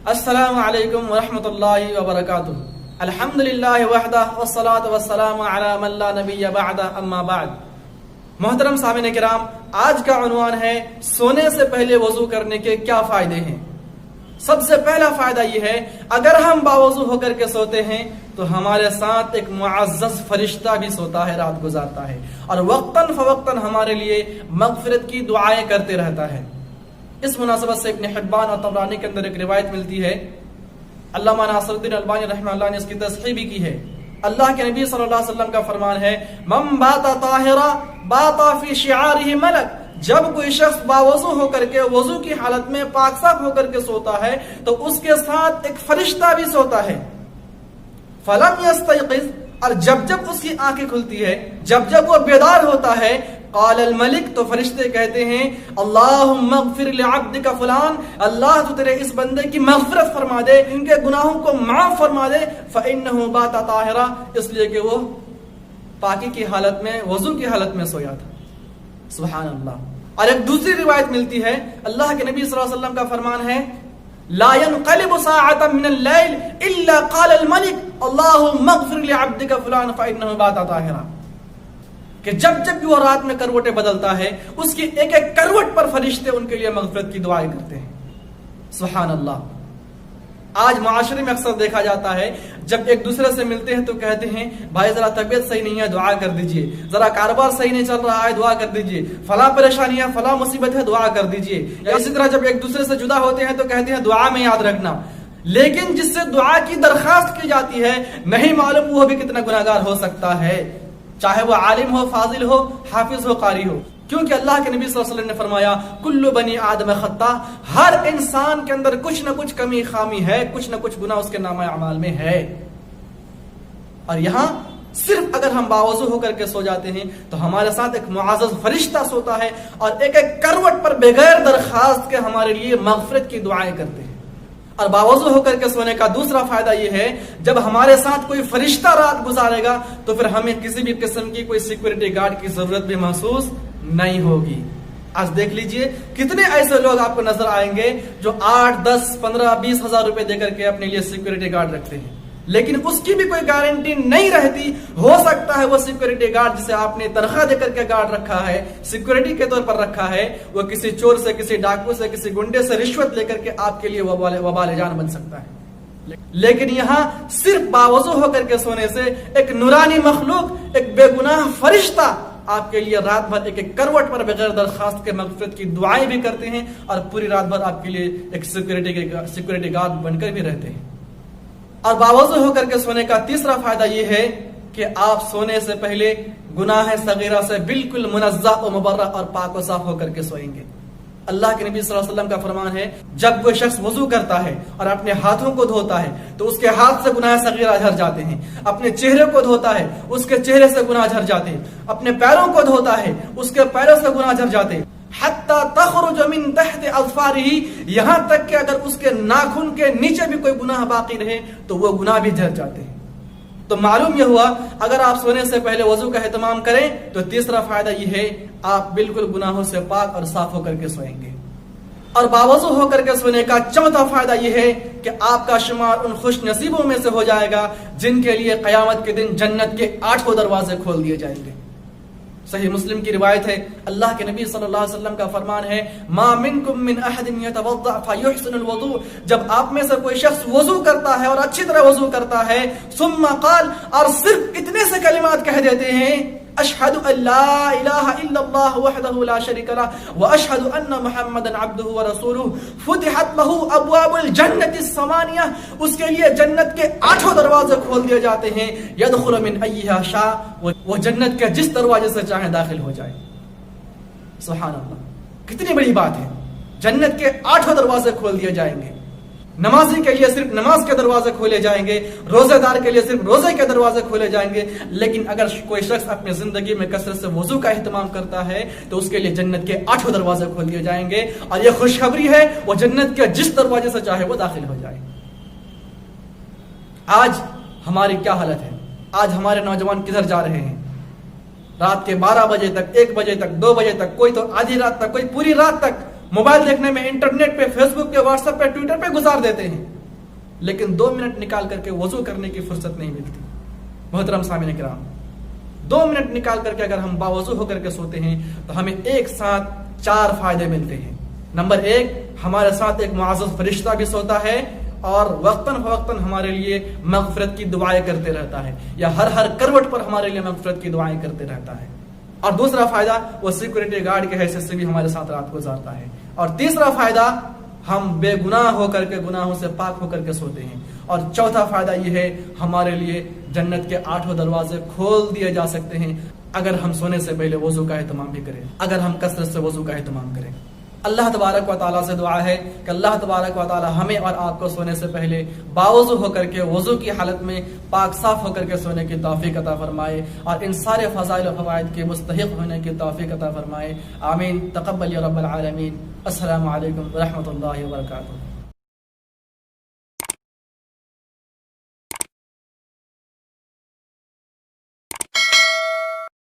السلام علیکم ورحمۃ اللہ وبرکاتہ. الحمدللہ وحدہ والصلاة والسلام علی من لا نبی بعدہ اما بعد. محترم سامعین کرام، آج کا عنوان ہے سونے سے پہلے وضو کرنے کے کیا فائدے ہیں. سب سے پہلا فائدہ یہ ہے، اگر ہم باوضو ہو کر کے سوتے ہیں تو ہمارے ساتھ ایک معزز فرشتہ بھی سوتا ہے، رات گزارتا ہے اور وقتاً فوقتاً ہمارے لیے مغفرت کی دعائیں کرتے رہتا ہے. اس مناسبت سے ابن حبان اور طبرانی کے اندر ایک روایت ملتی ہے. علامہ ناصر الدین البانی رحمہ اللہ نے اس کی تصحیح بھی کی ہے. اللہ کے نبی صلی اللہ علیہ وسلم کا فرمان ہے، من بات طاہرا بات فی شعارہ ملک. جب کوئی شخص باوضو ہو کر کے وضو کی حالت میں پاک صاف ہو کر کے سوتا ہے تو اس کے ساتھ ایک فرشتہ بھی سوتا ہے. فلم یستیقظ، اور جب اس کی آنکھیں کھلتی ہے، جب وہ بیدار ہوتا ہے، قال الملک، تو فرشتے کہتے ہیں اللہم اغفر لعبدک فلان، اللہ تو تیرے اس بندے کی مغفرت فرما دے، ان کے گناہوں کو معاف فرما دے، فإنہ بات طاہرا، اس لیے کہ وہ پاکی کی حالت میں، وضو کی حالت میں سویا تھا. سبحان اللہ. اور ایک دوسری روایت ملتی ہے، اللہ کے نبی صلی اللہ علیہ وسلم کا فرمان ہے، لا ينقلب ساعة من الليل الا قال الملك اللهم اغفر لعبدك فلان فانه بات طاهرا. کہ جب بھی وہ رات میں کروٹیں بدلتا ہے، اس کی ایک ایک کروٹ پر فرشتے ان کے لیے مغفرت کی دعائیں کرتے ہیں. سبحان اللہ. آج معاشرے میں اکثر دیکھا جاتا ہے، جب ایک دوسرے سے ملتے ہیں تو کہتے ہیں بھائی ذرا طبیعت صحیح نہیں ہے، دعا کر دیجئے، ذرا کاروبار صحیح نہیں چل رہا ہے، دعا کر دیجئے، فلاں پریشانی ہے، فلاں مصیبت ہے، دعا کر دیجئے. یا اسی طرح جب ایک دوسرے سے جدا ہوتے ہیں تو کہتے ہیں دعا میں یاد رکھنا. لیکن جس سے دعا کی درخواست کی جاتی ہے، نہیں معلوم وہ بھی کتنا گناہگار ہو سکتا ہے، چاہے وہ عالم ہو، فاضل ہو، حافظ ہو، قاری ہو. کیونکہ اللہ کے نبی صلی اللہ علیہ وسلم نے فرمایا کل بنی آدم خطا، ہر انسان کے اندر کچھ نہ کچھ کمی خامی ہے، کچھ نہ کچھ گناہ اس کے نامہ اعمال میں ہے. اور یہاں صرف اگر ہم باوضو ہو کر کے سو جاتے ہیں تو ہمارے ساتھ ایک معزز فرشتہ سوتا ہے اور ایک ایک کروٹ پر بغیر درخواست کے ہمارے لیے مغفرت کی دعائیں کرتے ہیں. اور باوضو ہو کر کے سونے کا دوسرا فائدہ یہ ہے، جب ہمارے ساتھ کوئی فرشتہ رات گزارے گا تو پھر ہمیں کسی بھی قسم کی کوئی سیکورٹی گارڈ کی ضرورت بھی محسوس نہیں ہوگی. آج دیکھ لیجئے کتنے ایسے لوگ آپ کو نظر آئیں گے جو 8, 10, 15, 20 ہزار روپے دے کر کے اپنے لیے سیکورٹی گارڈ رکھتے ہیں، لیکن اس کی بھی کوئی گارنٹی نہیں رہتی. ہو سکتا ہے وہ سیکورٹی گارڈ جسے آپ نے تنخواہ دے کر کے گارڈ رکھا ہے، سیکورٹی کے طور پر رکھا ہے، وہ کسی چور سے، کسی ڈاکو سے، کسی گنڈے سے رشوت لے کر کے آپ کے لیے وبال جان بن سکتا ہے. لیکن یہاں صرف باوضو ہو کر کے سونے سے ایک نورانی مخلوق، ایک بے گناہ فرشتہ آپ کے لیے رات بھر ایک ایک کروٹ پر بغیر درخواست کے مغفرت کی دعائیں بھی کرتے ہیں اور پوری رات بھر آپ کے لیے ایک سیکورٹی گارڈ بن کر بھی رہتے ہیں. اور باوضو ہو کر کے سونے کا تیسرا فائدہ یہ ہے کہ آپ سونے سے پہلے گناہ صغیرہ سے بالکل منزہ و مبرہ اور پاک و صاف ہو کر کے سوئیں گے. اللہ کے نبی صلی اللہ علیہ وسلم کا فرمان ہے، جب کوئی شخص وضو کرتا ہے اور اپنے ہاتھوں کو دھوتا ہے تو اس کے ہاتھ سے گناہ صغیرہ جھڑ جاتے ہیں، اپنے چہرے کو دھوتا ہے اس کے چہرے سے گناہ جھڑ جاتے ہیں، اپنے پیروں کو دھوتا ہے اس کے پیروں سے گناہ جھڑ جاتے ہیں، حتی تخرج من تحت اظفارہ، یہاں تک کہ اگر اس کے ناخن کے نیچے بھی کوئی گناہ باقی رہے تو وہ گناہ بھی جھڑ جاتے ہیں. تو معلوم یہ ہوا اگر آپ سونے سے پہلے وضو کا اہتمام کریں تو تیسرا فائدہ یہ ہے آپ بالکل گناہوں سے پاک اور صاف ہو کر کے سوئیں گے. اور باوضو ہو کر کے سونے کا چوتھا فائدہ یہ ہے کہ آپ کا شمار ان خوش نصیبوں میں سے ہو جائے گا جن کے لیے قیامت کے دن جنت کے 8 دروازے کھول دیے جائیں گے. صحیح مسلم کی روایت ہے، اللہ کے نبی صلی اللہ علیہ وسلم کا فرمان ہے، ما منکم من احد یتوضا فیحسن الوضوء، جب آپ میں سے کوئی شخص وضو کرتا ہے اور اچھی طرح وضو کرتا ہے، ثم قال، اور صرف اتنے سے کلمات کہہ دیتے ہیں، اشہد ان لا الہ الا اللہ وحدہ لا شریک لہ واشہد ان محمدا عبدہ ورسولہ، فتحت لہ ابواب الجنۃ الثمانیہ، اس کے لیے جنت کے 8 دروازے کھول دیے جاتے ہیں، یدخل من ایہا شاء، وہ جنت کے جس دروازے سے چاہے داخل ہو جائے. سبحان اللہ، کتنی بڑی بات ہے. جنت کے 8 دروازے کھول دیے جائیں گے. نمازی کے لیے صرف نماز کے دروازے کھولے جائیں گے، روزے دار کے لیے صرف روزے کے دروازے کھولے جائیں گے. لیکن اگر کوئی شخص اپنی زندگی میں کثرت سے وضو کا اہتمام کرتا ہے تو اس کے لیے جنت کے 8 دروازے کھول دیے جائیں گے. اور یہ خوشخبری ہے، وہ جنت کے جس دروازے سے چاہے وہ داخل ہو جائے. آج ہماری کیا حالت ہے؟ آج ہمارے نوجوان کدھر جا رہے ہیں؟ رات کے 12 بجے تک، 1 بجے تک، 2 بجے تک، کوئی تو آدھی رات تک، کوئی پوری رات تک موبائل دیکھنے میں، انٹرنیٹ پہ، فیس بک پہ، واٹس ایپ پہ، ٹویٹر پہ گزار دیتے ہیں. لیکن 2 منٹ نکال کر کے وضو کرنے کی فرصت نہیں ملتی. محترم سامعین کرام، 2 منٹ نکال کر کے اگر ہم باوضو ہو کر کے سوتے ہیں تو ہمیں ایک ساتھ 4 فائدے ملتے ہیں. نمبر 1، ہمارے ساتھ ایک معزز فرشتہ بھی سوتا ہے اور وقتاً فوقتاً ہمارے لیے مغفرت کی دعائیں کرتے رہتا ہے، یا ہر کروٹ پر ہمارے لیے مغفرت کی دعائیں کرتے رہتا ہے. اور دوسرا فائدہ، وہ سیکورٹی گارڈ کے حیثیت سے بھی ہمارے ساتھ رات گزارتا ہے. اور تیسرا فائدہ، ہم بے گناہ ہو کر کے، گناہوں سے پاک ہو کر کے سوتے ہیں. اور چوتھا فائدہ یہ ہے، ہمارے لیے جنت کے 8 دروازے کھول دیے جا سکتے ہیں اگر ہم سونے سے پہلے وضو کا اہتمام بھی کریں، اگر ہم کثرت سے وضو کا اہتمام کریں. اللہ تبارک و تعالیٰ سے دعا ہے کہ اللہ تبارک و تعالیٰ ہمیں اور آپ کو سونے سے پہلے باوضو ہو کر کے، وضو کی حالت میں پاک صاف ہو کر کے سونے کی توفیق عطا فرمائے، اور ان سارے فضائل و فوائد کے مستحق ہونے کی توفیق عطا فرمائے. آمین. تقبل یا رب العالمین. السلام علیکم ورحمۃ اللہ وبرکاتہ.